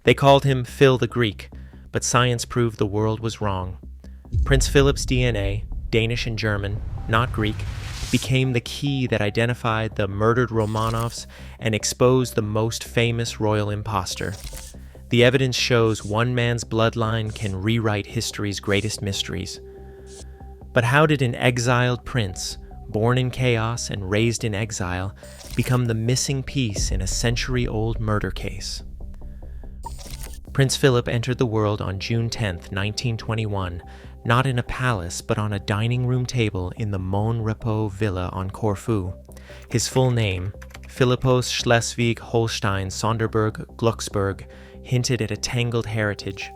They called him Phil the Greek, but science proved the world was wrong. Prince Philip's DNA, Danish and German, not Greek, became the key that identified the murdered Romanovs and exposed the most famous royal impostor. The evidence shows one man's bloodline can rewrite history's greatest mysteries. But how did an exiled prince, born in chaos and raised in exile, become the missing piece in a century-old murder case? Prince Philip entered the world on June 10, 1921, not in a palace but on a dining room table in the Mon Repos villa on Corfu. His full name, Philippos Schleswig-Holstein Sonderburg Glucksburg, hinted at a tangled heritage.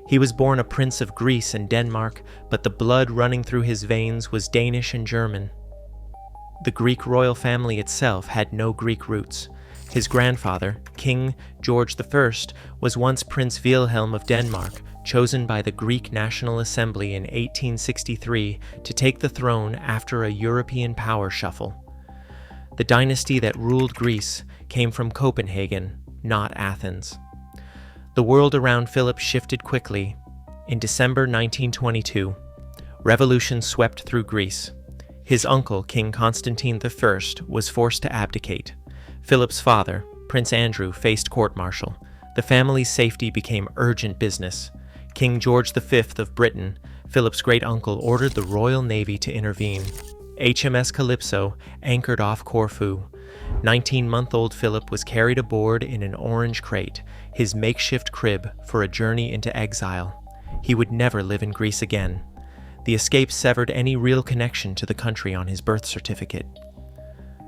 He was born a prince of Greece and Denmark, but the blood running through his veins was Danish and German. The Greek royal family itself had no Greek roots. His grandfather, King George I, was once Prince Wilhelm of Denmark, chosen by the Greek National Assembly in 1863 to take the throne after a European power shuffle. The dynasty that ruled Greece came from Copenhagen, not Athens. The world around Philip shifted quickly. In December 1922, revolution swept through Greece. His uncle, King Constantine I, was forced to abdicate. Philip's father, Prince Andrew, faced court-martial. The family's safety became urgent business. King George V of Britain, Philip's great-uncle, ordered the Royal Navy to intervene. HMS Calypso anchored off Corfu. 19-month-old Philip was carried aboard in an orange crate, his makeshift crib for a journey into exile. He would never live in Greece again. The escape severed any real connection to the country on his birth certificate.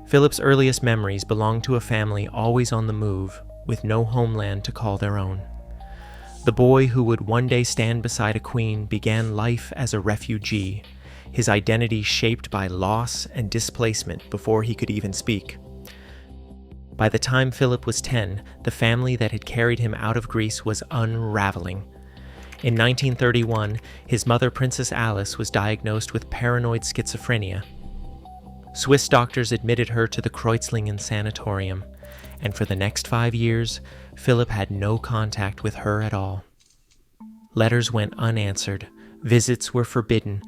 Philip's earliest memories belong to a family always on the move, with no homeland to call their own. The boy who would one day stand beside a queen began life as a refugee, his identity shaped by loss and displacement before he could even speak. By the time Philip was 10, the family that had carried him out of Greece was unraveling. In 1931, his mother, Princess Alice, was diagnosed with paranoid schizophrenia. Swiss doctors admitted her to the Kreuzlingen sanatorium, and for the next 5 years, Philip had no contact with her at all. Letters went unanswered. Visits were forbidden.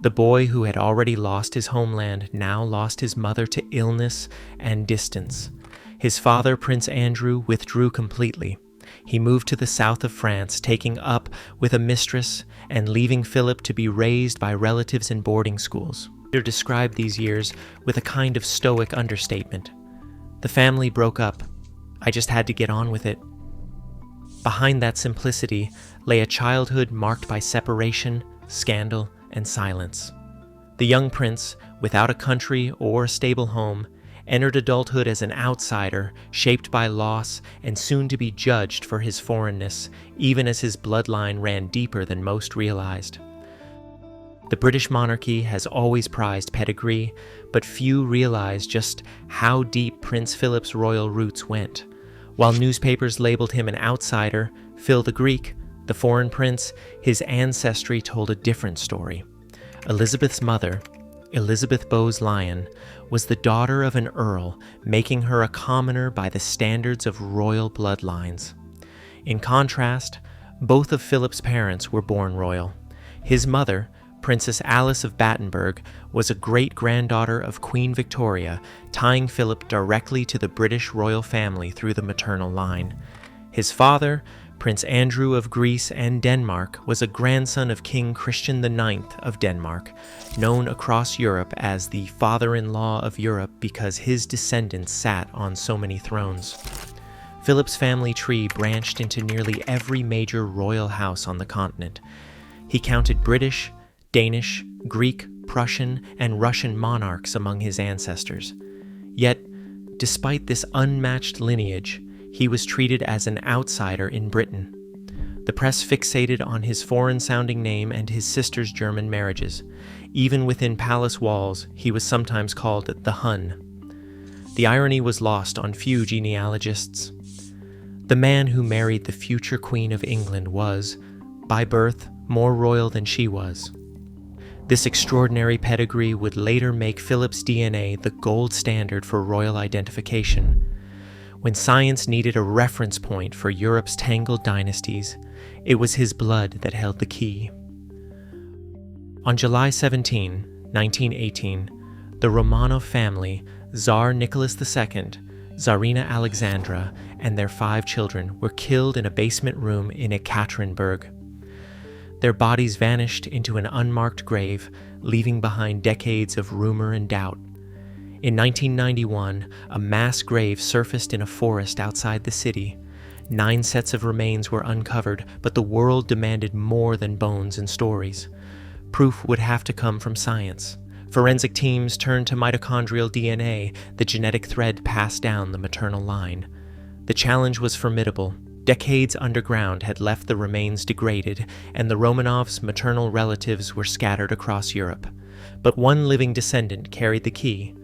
The boy who had already lost his homeland now lost his mother to illness and distance. His father, Prince Andrew, withdrew completely. He moved to the south of France, taking up with a mistress and leaving Philip to be raised by relatives in boarding schools. Peter described these years with a kind of stoic understatement. The family broke up. I just had to get on with it. Behind that simplicity lay a childhood marked by separation, scandal, and silence. The young prince, without a country or a stable home, entered adulthood as an outsider, shaped by loss and soon to be judged for his foreignness, even as his bloodline ran deeper than most realized. The British monarchy has always prized pedigree, but few realize just how deep Prince Philip's royal roots went. While newspapers labeled him an outsider, Phil the Greek, the foreign prince, his ancestry told a different story. Elizabeth's mother, Elizabeth Bowes-Lyon, was the daughter of an earl, making her a commoner by the standards of royal bloodlines. In contrast, both of Philip's parents were born royal. His mother, Princess Alice of Battenberg, was a great-granddaughter of Queen Victoria, tying Philip directly to the British royal family through the maternal line. His father, Prince Andrew of Greece and Denmark, was a grandson of King Christian IX of Denmark, known across Europe as the father-in-law of Europe because his descendants sat on so many thrones. Philip's family tree branched into nearly every major royal house on the continent. He counted British, Danish, Greek, Prussian, and Russian monarchs among his ancestors. Yet, despite this unmatched lineage, he was treated as an outsider in Britain. The press fixated on his foreign-sounding name and his sister's German marriages. Even within palace walls, he was sometimes called the Hun. The irony was lost on few genealogists. The man who married the future Queen of England was, by birth, more royal than she was. This extraordinary pedigree would later make Philip's DNA the gold standard for royal identification. When science needed a reference point for Europe's tangled dynasties, it was his blood that held the key. On July 17, 1918, the Romanov family, Tsar Nicholas II, Tsarina Alexandra, and their 5 children were killed in a basement room in Ekaterinburg. Their bodies vanished into an unmarked grave, leaving behind decades of rumor and doubt. In 1991, a mass grave surfaced in a forest outside the city. 9 sets of remains were uncovered, but the world demanded more than bones and stories. Proof would have to come from science. Forensic teams turned to mitochondrial DNA, the genetic thread passed down the maternal line. The challenge was formidable. Decades underground had left the remains degraded, and the Romanovs' maternal relatives were scattered across Europe. But one living descendant carried the key.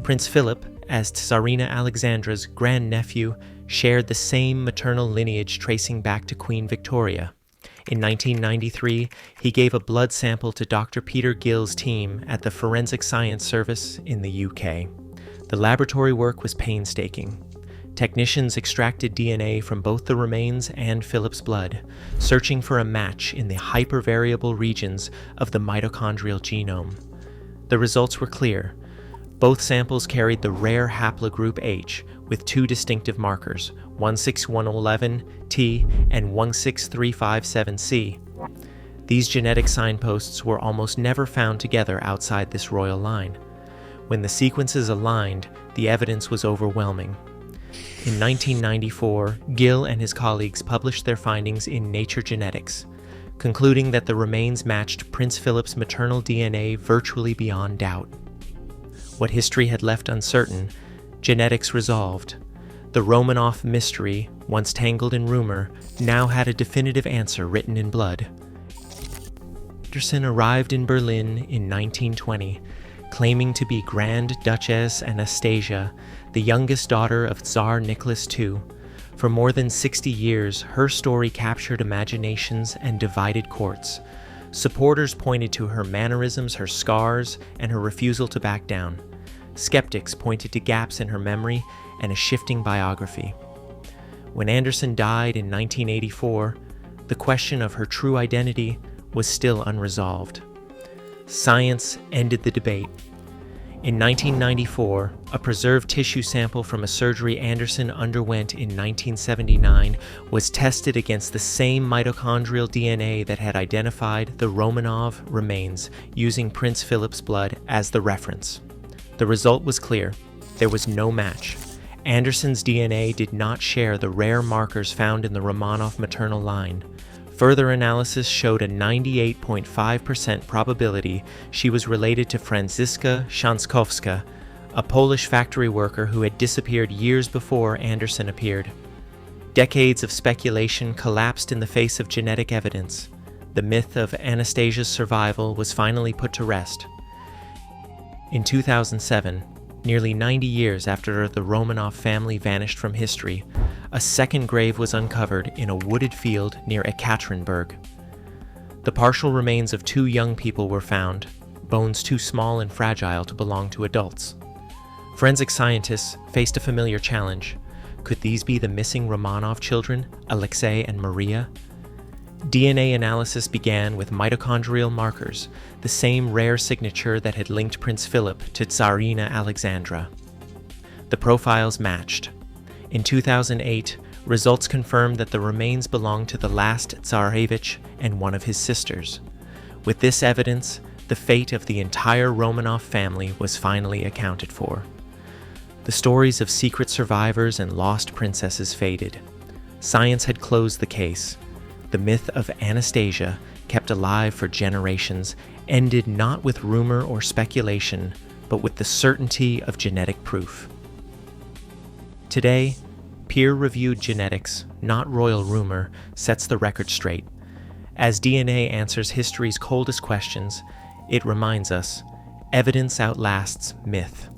Prince Philip, as Tsarina Alexandra's grandnephew, shared the same maternal lineage tracing back to Queen Victoria. In 1993, he gave a blood sample to Dr. Peter Gill's team at the Forensic Science Service in the UK. The laboratory work was painstaking. Technicians extracted DNA from both the remains and Philip's blood, searching for a match in the hypervariable regions of the mitochondrial genome. The results were clear. Both samples carried the rare haplogroup H with 2 distinctive markers, 16111T and 16357C. These genetic signposts were almost never found together outside this royal line. When the sequences aligned, the evidence was overwhelming. In 1994, Gill and his colleagues published their findings in Nature Genetics, concluding that the remains matched Prince Philip's maternal DNA virtually beyond doubt. What history had left uncertain, genetics resolved. The Romanov mystery, once tangled in rumor, now had a definitive answer written in blood. Anderson arrived in Berlin in 1920, claiming to be Grand Duchess Anastasia, the youngest daughter of Tsar Nicholas II. For more than 60 years, her story captured imaginations and divided courts. Supporters pointed to her mannerisms, her scars, and her refusal to back down. Skeptics pointed to gaps in her memory and a shifting biography. When Anderson died in 1984, the question of her true identity was still unresolved. Science ended the debate. In 1994, a preserved tissue sample from a surgery Anderson underwent in 1979 was tested against the same mitochondrial DNA that had identified the Romanov remains, using Prince Philip's blood as the reference. The result was clear. There was no match. Anderson's DNA did not share the rare markers found in the Romanov maternal line. Further analysis showed a 98.5% probability she was related to Franziska Szankowska, a Polish factory worker who had disappeared years before Anderson appeared. Decades of speculation collapsed in the face of genetic evidence. The myth of Anastasia's survival was finally put to rest. In 2007, nearly 90 years after the Romanov family vanished from history, a second grave was uncovered in a wooded field near Ekaterinburg. The partial remains of 2 young people were found, bones too small and fragile to belong to adults. Forensic scientists faced a familiar challenge. Could these be the missing Romanov children, Alexei and Maria? DNA analysis began with mitochondrial markers, the same rare signature that had linked Prince Philip to Tsarina Alexandra. The profiles matched. In 2008, results confirmed that the remains belonged to the last Tsarevich and one of his sisters. With this evidence, the fate of the entire Romanov family was finally accounted for. The stories of secret survivors and lost princesses faded. Science had closed the case. The myth of Anastasia, kept alive for generations, ended not with rumor or speculation, but with the certainty of genetic proof. Today, peer-reviewed genetics, not royal rumor, sets the record straight. As DNA answers history's coldest questions, it reminds us, evidence outlasts myth.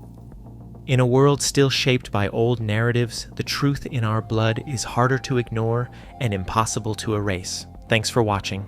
In a world still shaped by old narratives, the truth in our blood is harder to ignore and impossible to erase. Thanks for watching.